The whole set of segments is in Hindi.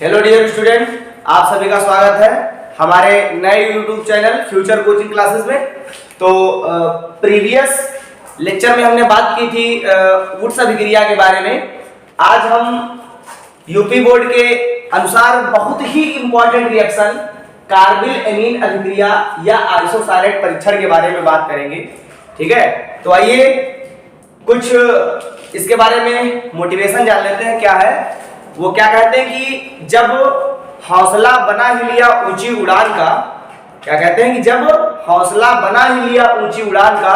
हेलो डियर स्टूडेंट, आप सभी का स्वागत है हमारे नए YouTube channel future coaching classes में। तो प्रीवियस लेक्चर में हमने बात की थी वुड्स अभिक्रिया के बारे में। आज हम यूपी बोर्ड के अनुसार बहुत ही इंपॉर्टेंट रिएक्शन कार्बिल एमीन अभिक्रिया या आइसोसाइनेट परीक्षण के बारे में बात करेंगे। ठीक है, तो आइए कुछ इसके बारे में मोटिवेशन जान लेते हैं। क्या है वो, क्या कहते हैं कि जब हौसला बना ही लिया ऊंची उड़ान का, क्या कहते हैं कि जब हौसला बना ही लिया ऊंची उड़ान का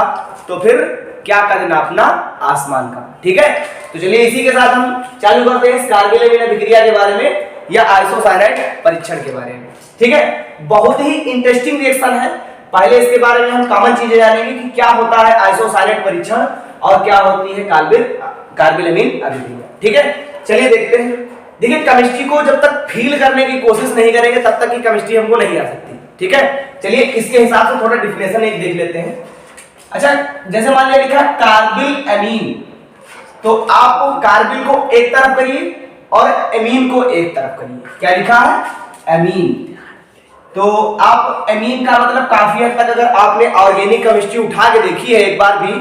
तो फिर क्या कद नापना आसमान का। ठीक है, तो चलिए इसी के साथ हम चालू करते हैं इस कार्बिल एमीन अभिक्रिया के बारे में या आइसोसाइनेट परीक्षण के बारे में। ठीक है, बहुत ही इंटरेस्टिंग रिएक्शन है। पहले इसके बारे में हम कॉमन चीजें जानेंगे कि क्या होता है आइसोसाइनेट परीक्षण और क्या होती है कार्बिल एमीन अभिक्रिया। ठीक है, चलिए देखते हैं। देखिए, केमिस्ट्री को जब तक फील करने की कोशिश नहीं करेंगे तब तक की केमिस्ट्री हमको नहीं आ सकती। ठीक है, चलिए इसके हिसाब से थोड़ा डिफिनेशन एक देख लेते हैं। अच्छा, जैसे मान लिया लिखा कार्बिल एमीन, तो आप कार्बिल को एक तरफ करिए और एमीन को एक तरफ करिए। क्या लिखा है? एमीन। तो आप एमीन का मतलब काफी हद तक अगर आपने ऑर्गेनिक केमिस्ट्री उठा के देखी है एक बार भी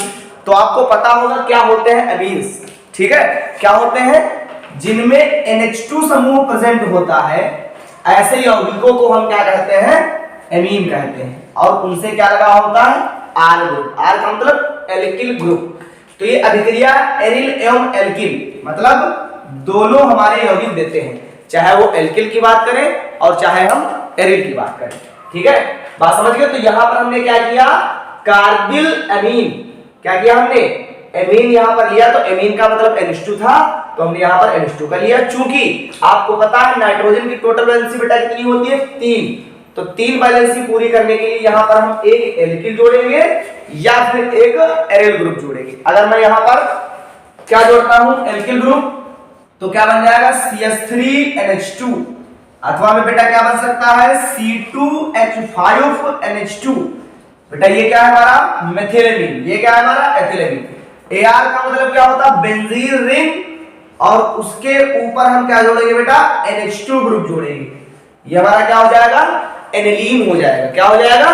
तो आपको पता होगा क्या होते हैं एमीन्स। ठीक है, क्या होते हैं? जिनमें NH2 समूह प्रेजेंट होता है ऐसे यौगिकों को हम क्या कहते हैं? एमीन कहते हैं। और उनसे क्या लगा होता है? R group. R का मतलब एल्किल ग्रुप। तो ये अभिक्रिया एरिल एवं एल्किल मतलब दोनों हमारे यौगिक देते हैं, चाहे वो एल्किल की बात करें और चाहे हम एरिल की बात करें। ठीक है, बात समझ गए? तो यहां पर हमने क्या किया? Carbyl amine. क्या किया हमने? एमीन यहां पर लिया, तो एमीन का मतलब NH2 था तो हमने यहां पर NH2 का लिया। चूंकि आपको पता है नाइट्रोजन की टोटल वैलेंसी बेटा कितनी होती है? 3। तो 3 वैलेंसी पूरी करने के लिए यहां पर हम एक एल्किल जोड़ेंगे या फिर एक एरिल ग्रुप जोड़ेंगे। अगर मैं यहां पर क्या जोड़ता हूं? एल्किल ग्रुप, तो क्या बन जाएगा? CH3NH2 अथवा में बेटा क्या बन सकता है? C2H5NH2। बेटा ये क्या है हमारा? मेथिलेमीन। ये क्या है हमारा? एथिलेमीन। AR का मतलब क्या होता है? बेंजीन रिंग, और उसके ऊपर हम क्या जोड़ेंगे बेटा? NH2 ग्रुप जोड़ेंगे। ये हमारा क्या हो जाएगा? एनिलीन हो जाएगा। क्या हो जाएगा?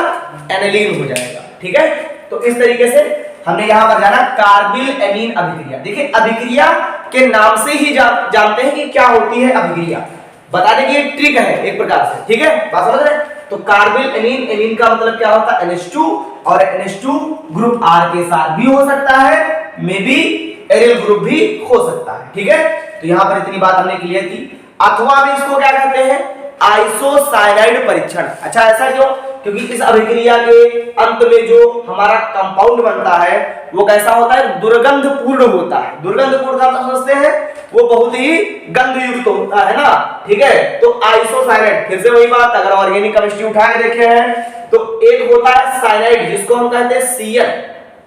एनिलीन हो जाएगा। ठीक है, तो इस तरीके से हमने यहां पर जाना कार्बिल एमीन अभिक्रिया। देखिए, अभिक्रिया के नाम से ही जानते हैं कि क्या होती है अभिक्रिया। बताने की एक ट्रिक है एक प्रकार से। ठीक है, बात समझ रहे हैं? तो कार्बिल एमीन, एमीन का मतलब क्या होता है? NH2, और NH2 ग्रुप R के साथ भी हो सकता है, मे बी एरिल ग्रुप भी हो सकता है। ठीक है, तो यहां पर इतनी बात हमने क्लियर की। अथवा भी इसको क्या कहते हैं? आइसोसाइनाइड परीक्षण। अच्छा, ऐसा क्यों? क्योंकि इस अभिक्रिया के अंत में जो हमारा कंपाउंड बनता है वो कैसा होता है? दुर्गंधपूर्ण होता है। दुर्गंधपूर्ण का मतलब समझते हैं? वो बहुत ही गंध युक्त होता है ना। ठीक है, तो आइसोसाइनाइड, फिर से वही बात, अगर ऑर्गेनिक केमिस्ट्री उठा के देखे हैं तो एक होता है साइनाइड जिसको हम कहते हैं CN।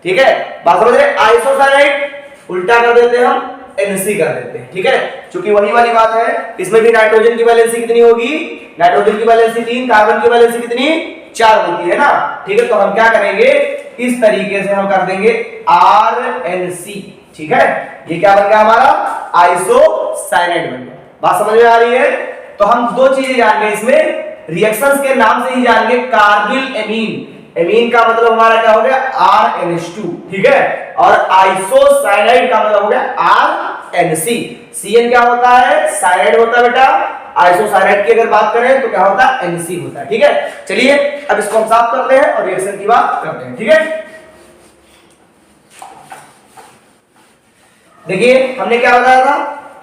ठीक है, बात समझ रहे? आइसोसाइनाइड उल्टा कर देते हैं हम, NC कर देते हैं। ठीक है, क्योंकि वही वाली बात है, इसमें भी नाइट्रोजन की वैलेंसी कितनी होगी? नाइट्रोजन की वैलेंसी 3, कार्बन की वैलेंसी कितनी? 4 होती है ना। ठीक है, तो हम क्या करेंगे? इस तरीके से हम कर देंगे RNC। ठीक है, ये क्या बन गया हमारा? आइसोसाइनाइड बन गया। बात समझ में आ रही है? तो हम दो चीजें जान गए इसमें, रिएक्शंस के नाम से ही जान गए। कार्बिल एमीन, एमीन का मतलब हमारा क्या हो गया? RNH2। ठीक है, और आइसोसाइनाइड का मतलब हो गया RNC। CN क्या होता है? साइनाइड होता है बेटा। आइसोसाइनाइड की अगर बात करें तो क्या होता है? NC होता है। ठीक है, चलिए अब इसको हम साफ करते हैं और रिएक्शन की बात करते हैं। ठीक है, देखिए हमने क्या बताया था?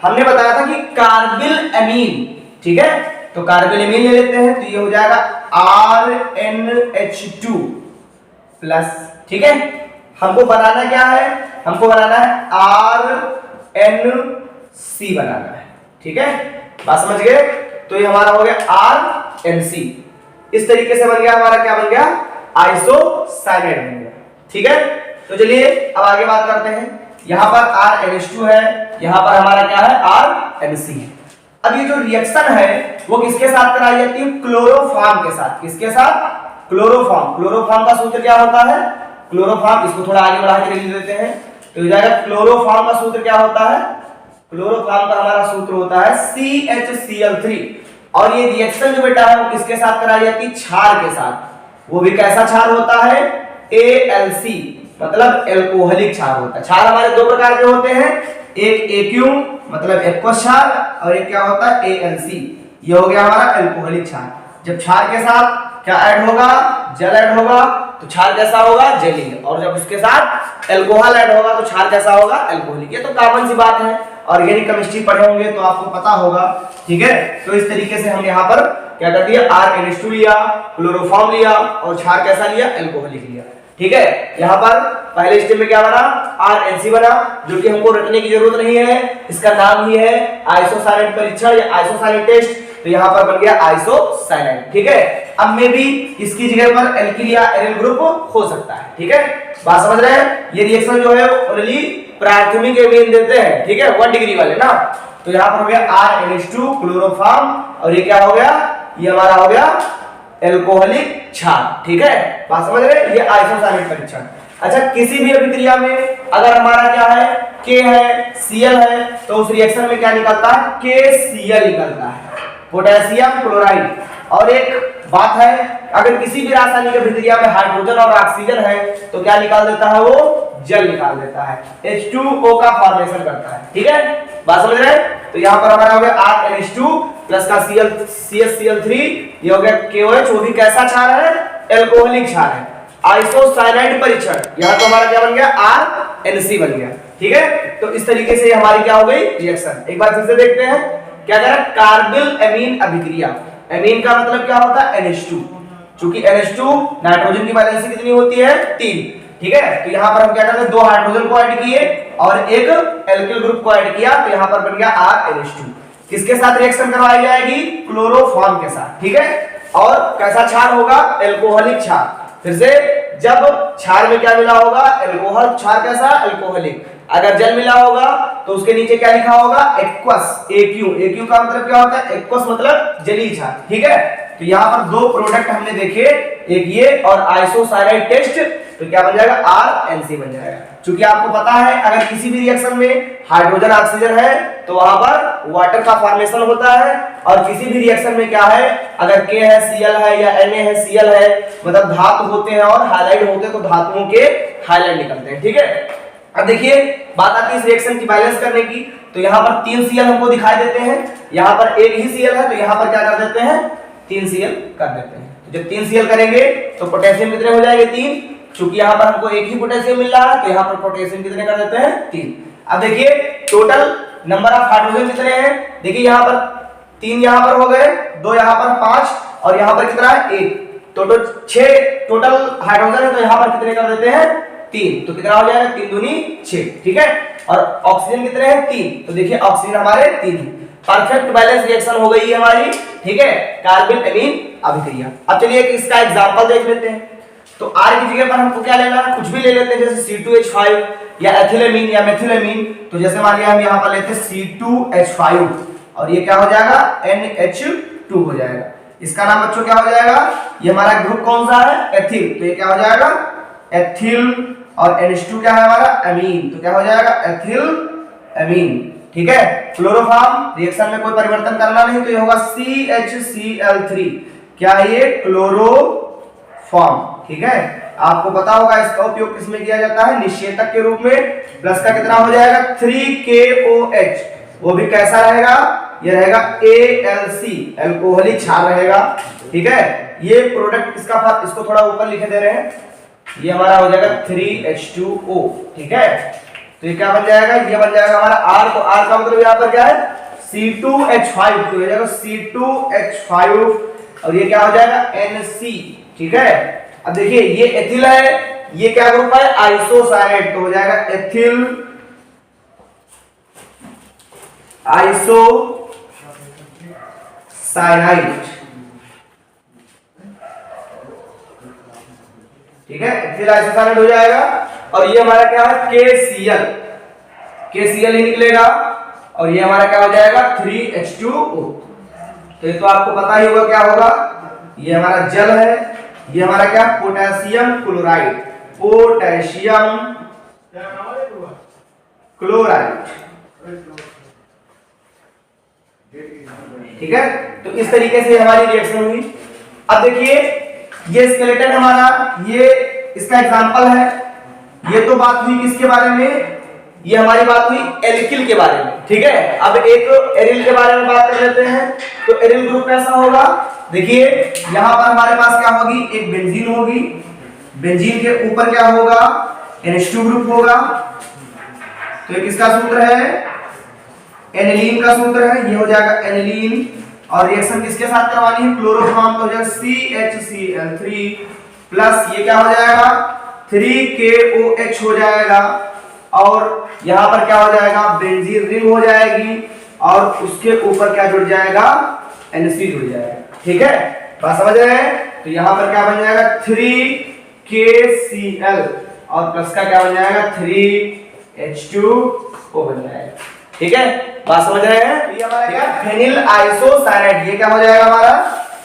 हमने बताया था कि कार्बिल एमीन, ठीक है, तो कार्बिल एमीन ले लेते हैं, तो ये हो जाएगा RNH2 प्लस। ठीक है, हमको बनाना क्या है? हमको बनाना है RNC बनाना है। ठीक है, बात समझ गए? तो ये हमारा हो गया RNC। इस तरीके से बन गया हमारा, क्या बन गया? आइसोसाइनाइड बन गया। ठीक है, तो चलिए अब आगे बात करते हैं। यहां पर RNH2 है, यहां पर हमारा क्या है? RNC है। अब ये जो रिएक्शन है वो किसके साथ कराई जाती है? क्लोरोफॉर्म के साथ। किसके साथ? क्लोरोफॉर्म। क्लोरोफॉर्म का सूत्र क्या होता है? क्लोरोफॉर्म, इसको थोड़ा आगे बढ़ा के लिख देते हैं, तो हो जाएगा क्लोरोफॉर्म का सूत्र क्या होता है? क्लोरोफॉर्म का हमारा सूत्र होता है CHCl3। और ये रिएक्शन जो बेटा है वो किसके साथ कराई जाती है? क्षार के साथ। वो भी कैसा क्षार होता है? ALC, मतलब एल्कोहलिक क्षार होता है। क्षार हमारे दो प्रकार के होते हैं, एक एक्यू मतलब एक्वस क्षार, और एक क्या होता है? ALC। ये हो गया हमारा एल्कोहलिक क्षार। जब क्षार के साथ क्या ऐड होगा? जल ऐड होगा, तो क्षार कैसा होगा? जलीय। और जब उसके साथ अल्कोहल ऐड होगा तो क्षार कैसा होगा? अल्कोहलिक। ये तो कॉमन सी बात है, ऑर्गेनिक केमिस्ट्री पढ़े होंगे तो आपको पता होगा। ठीक है, तो इस तरीके से हम यहाँ पर क्या कर दिया? RNH2 लिया, क्लोरोफॉर्म लिया, और क्षार कैसा लिया? अल्कोहलिक लिया। ठीक है, यहाँ पर पहले स्टेप में क्या बना? RNC बना, जो कि हमको रटने की जरूरत नहीं है, इसका नाम ही है आइसोसाइनेट परीक्षण या आइसोसाइनेट टेस्ट। तो यहाँ पर बन गया आइसोसाइनेट। ठीक है, अब में भी इसकी जगह पर एल्किल या एरिल ग्रुप हो सकता है। ठीक है, बात समझ रहे हैं? ये रिएक्शन जो है ओनली प्राथमिक एमीन देते हैं। ठीक है, 1 डिग्री वाले ना। तो यहाँ पर हो गया RNH2 क्लोरोफॉर्म, और ये क्या हो गया? ये हमारा हो गया एल्कोहलिक क्षार। ठीक है, बात समझ रहे हैं? ये आइसोसाइनेट परीक्षण। अच्छा, किसी भी अभिक्रिया में अगर हमारा क्या है? K है, Cl है, तो उस रिएक्शन में क्या निकलता है? KCl निकलता है, पोटेशियम क्लोराइड। और एक बात है, अगर किसी भी रासायनिक अभिक्रिया में हाइड्रोजन और ऑक्सीजन है तो क्या निकाल देता है? वो जल निकाल देता है, H2O का फॉर्मेशन करता है। ठीक है, बात समझ रहे हैं? तो यहाँ पर हमारा हो गया RNH2 प्लस का CHCl3, ये हो गया KOH। वो भी कैसा क्षार है? एल्कोहलिक क्षार है। आइसोसाइनाइड परीक्षण, यहाँ तो हमारा क्या बन गया? RNC बन गया। ठीक है, तो इस तरीके से हमारी क्या हो गई? रिएक्शन। एक बार फिर से देखते हैं क्या कह रहा है? कार्बिल एमीन अभिक्रिया। एमीन का मतलब क्या होता है? NH2। चूंकि NH2 नाइट्रोजन की वैलेंसी कितनी होती है? 3। ठीक है, तो यहाँ पर हम क्या करते हैं? 2 हाइड्रोजन को ऐड किए और एक एल्किल ग्रुप को ऐड किया, तो यहाँ पर बन गया RNH2। किसके साथ रिएक्शन करवाई जाएगी? क्लोरोफॉर्म के साथ। ठीक है, और कैसा क्षार होगा? एल्कोहलिक क्षार। फिर से, जब क्षार में क्या मिला होगा? एल्कोहल। क्षार कैसा? एल्कोहलिक। अगर जल मिला होगा तो उसके नीचे क्या लिखा होगा? Aqueous, AQ। AQ का मतलब क्या होता है? एक्वस मतलब जलीय क्षार। ठीक है, तो यहाँ पर 2 प्रोडक्ट हमने देखे, एक ये और आइसोसाइनाइड टेस्ट, तो क्या बन जाएगा? RNC बन जाएगा। क्योंकि आपको पता है अगर किसी भी रिएक्शन में हाइड्रोजन ऑक्सीजन है तो वहां पर वाटर का फॉर्मेशन होता है, और किसी भी रिएक्शन में क्या है? अगर K है, Cl है, या Na है, Cl है, मतलब धातु होते हैं और हाइलाइट होते हैं, तो धातुओं के हाइलाइट निकलते हैं। ठीक है, अब देखिए बात आती है इस रिएक्शन की बैलेंस करने की। तो यहाँ पर 3 Cl हमको दिखाई देते हैं, यहाँ पर एक ही Cl है, तो यहाँ पर क्या कर देते हैं? 3 Cl कर देते हैं। तो जब 3 Cl करेंगे तो पोटेशियम कितने हो जाएंगे? 3। चूंकि यहाँ पर हमको एक ही पोटेशियम मिल रहा है, तो यहाँ पर पोटेशियम कितने कर देते हैं? 3। अब देखिए टोटल नंबर ऑफ हाइड्रोजन कितने हैं? देखिए यहाँ पर 3 यहाँ पर हो गए, 2 यहाँ पर 5, और यहाँ पर कितना है? 1। टोटल 6 टोटल हाइड्रोजन है, तो यहाँ पर कितने कर देते हैं? 3। तो कितना हो जाएगा? 3 दूनी 6। ठीक है, और ऑक्सीजन कितने हैं? 3। तो देखिए ऑक्सीजन हमारे 3। परफेक्ट बैलेंस रिएक्शन हो गई है हमारी। ठीक है, कार्बिल एमीन अभिक्रिया। अब चलिए इसका एग्जांपल देख लेते हैं। तो R की जगह पर हमको क्या लेना है? कुछ भी ले लेते हैं, जैसे C2H5 या एथिलेमीन या मेथिलेमीन। तो जैसे मान लिया हम यहाँ पर लेते हैं C2H5, और ये क्या हो जाएगा? NH2 हो जाएगा। इसका नाम बच्चों क्या हो जाएगा? ये हमारा ग्रुप कौन सा है? एथिल। तो ये क्या हो जाएगा? एथिल। और NH2 क्या है हमारा? अमीन। तो क्या हो जाएगा? एथिल अमीन। ठीक है, क्लोरोफॉर्म रिएक्शन में कोई परिवर्तन करना नहीं, तो ये होगा CHCl3। क्या है ये? क्लोरोफॉर्म। ठीक है, आपको पता होगा इसका उपयोग किसमें किया जाता है? निषेधक के रूप में। प्लस का कितना हो जाएगा? 3KOH। वो भी कैसा रहेगा? ये रहेगा ALC, एल्कोहलिक क्षार रहेगा। ठीक है, ये प्रोडक्ट किसका? इसको थोड़ा ऊपर लिखे दे रहे हैं, ये हमारा हो जाएगा 3H2O। ठीक है, तो ये क्या बन जाएगा? ये बन जाएगा हमारा R। तो R का मतलब यहाँ पर क्या है? C2H5। तो ये जाएगा C2H5, और ये क्या हो जाएगा? NC। ठीक है, अब देखिए ये एथिल है, ये क्या ग्रुप है? आइसोसाइनेट। तो हो जाएगा एथिल आइसोसाइनाइड। ठीक है, एथिल आइसोसाइनाइड हो जाएगा। और ये हमारा क्या है? KCl। KCl ही निकलेगा, और ये हमारा क्या हो जाएगा? 3H2O। तो ये तो आपको पता ही होगा क्या होगा? ये हमारा जल है, ये हमारा क्या? Potassium chloride. Potassium chloride. ठीक है। तो इस तरीके से हमारी रिएक्शन हुई। अब देखिए ये स्केलेटन हमारा, ये इसका एग्जांपल है। ये तो बात हुई किसके बारे में, ये हमारी बात हुई एल्किल के बारे में, ठीक है। अब एक एरिल के बारे में बात कर लेते हैं। तो एरिल ग्रुप कैसा होगा, देखिए यहां पर हमारे पास क्या होगी, एक बेंजीन होगी, बेंजीन के ऊपर क्या होगा, NH2 ग्रुप होगा। तो एक इसका सूत्र है, एनिलीन का सूत्र है, ये हो जाएगा एनिलीन। और रिएक्शन किसके साथ करवानी है, क्लोरोफॉर्म, तो हो जाएगा CHCl3 प्लस ये क्या हो जाएगा 3KOH हो जाएगा। और यहां पर क्या हो जाएगा, बेंजीन रिंग हो जाएगी और उसके ऊपर क्या जुड़ जाएगा, NC जुड़ जाएगा, ठीक है। बात समझ रहे हैं। तो यहां पर क्या बन जाएगा 3KCl और प्लस का क्या बन जाएगा 3H2O बन जाएगा, ठीक है। बात समझ रहे हैं। ये हमारा क्या, फेनिल आइसोसाइनाइड, ये क्या हो जाएगा हमारा,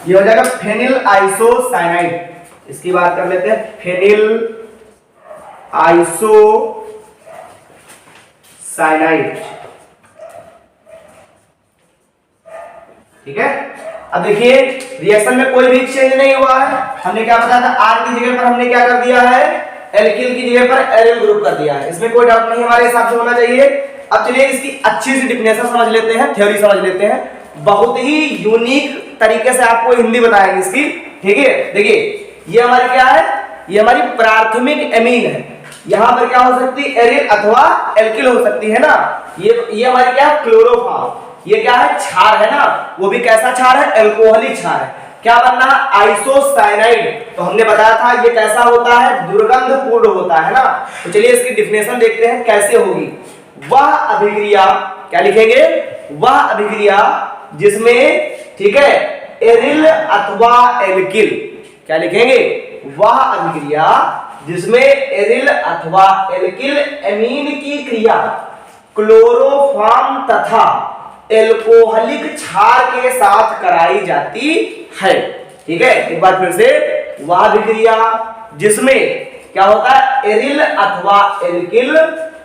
ये हो जाएगा फेनिल आइसोसाइनाइड। इसकी बात कर लेते हैं, फेनिल आइसोसाइनाइड, ठीक है। अब देखिए रिएक्शन में कोई भी चेंज नहीं हुआ है। हमने क्या बताया था, R की जगह पर हमने क्या कर दिया है, एल्किल की जगह पर एरिल ग्रुप कर दिया है। इसमें कोई डाउट नहीं हमारे हिसाब से होना चाहिए। अब चलिए इसकी अच्छी सी डिफिनेशन समझ लेते हैं, थ्योरी समझ लेते हैं। बहुत ही यूनिक तरीके से आपको हिंदी बताएंगे इसकी, ठीक है। देखिए ये हमारी क्या है, ये हमारी प्राथमिक एमीन है। यहां पर क्या हो सकती है, एरिल अथवा एल्किल हो सकती है ना। ये हमारी क्या है, क्लोरोफॉर्म। ये क्या है, क्षार है ना, वो भी कैसा क्षार है, एल्कोहलिक क्षार है। क्या बनना है, आइसोसाइनाइड। तो हमने बताया था ये कैसा होता है, दुर्गंधपूर्ण होता है ना। तो चलिए इसकी डिफिनेशन देखते हैं कैसे होगी। वह अभिक्रिया, क्या लिखेंगे, वह अभिक्रिया जिसमें, ठीक है, एरिल अथवा एल्किल, क्या लिखेंगे, वह अभिक्रिया जिसमें एरिल अथवा एल्किल एमीन की क्रिया क्लोरोफॉर्म तथा एल्कोहलिक क्षार के साथ कराई जाती है, ठीक है। एक बार फिर से, वह अभिक्रिया जिसमें क्या होता है, एरिल अथवा एल्किल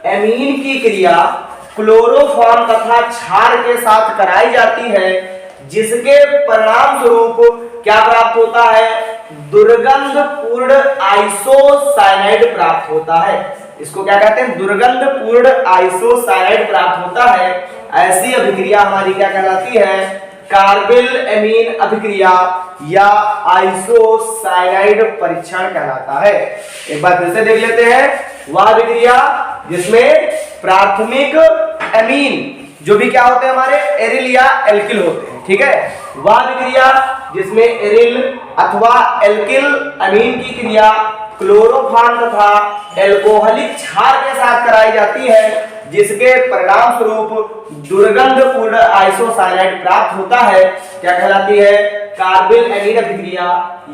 एमीन की क्रिया क्लोरोफॉर्म तथा क्षार के साथ कराई जाती है, जिसके परिणाम स्वरूप क्या प्राप्त होता है, दुर्गंधपूर्ण आइसोसाइनाइड प्राप्त होता है। इसको क्या कहते हैं, दुर्गंधपूर्ण आइसोसाइनाइड प्राप्त होता है। ऐसी अभिक्रिया हमारी क्या कहलाती है, कार्बिल एमीन अभिक्रिया या आइसोसाइनाइड परीक्षण कहलाता है। एक बार फिर से देख लेते हैं, वह अभिक्रिया जिसमें प्राथमिक एमीन जो भी क्या होते हैं हमारे, एरिल या एल्किल होते हैं, ठीक है। वह अभिक्रिया जिसमें एरिल अथवा एल्किल अमीन की क्रिया क्लोरोफॉर्म तथा एल्कोहलिक क्षार के साथ कराई जाती है, जिसके परिणाम स्वरूप दुर्गंधपूर्ण आइसोसाइनाइड प्राप्त होता है, क्या कहलाती है, कार्बिल एमीन अभिक्रिया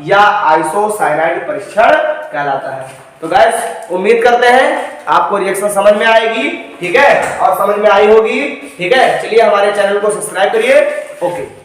या आइसोसाइनाइड परीक्षण कहलाता है। तो गाइस उम्मीद करते हैं आपको रिएक्शन समझ में आएगी, ठीक है, और समझ में आई होगी, ठीक है। चलिए हमारे चैनल को सब्सक्राइब करिए। ओके।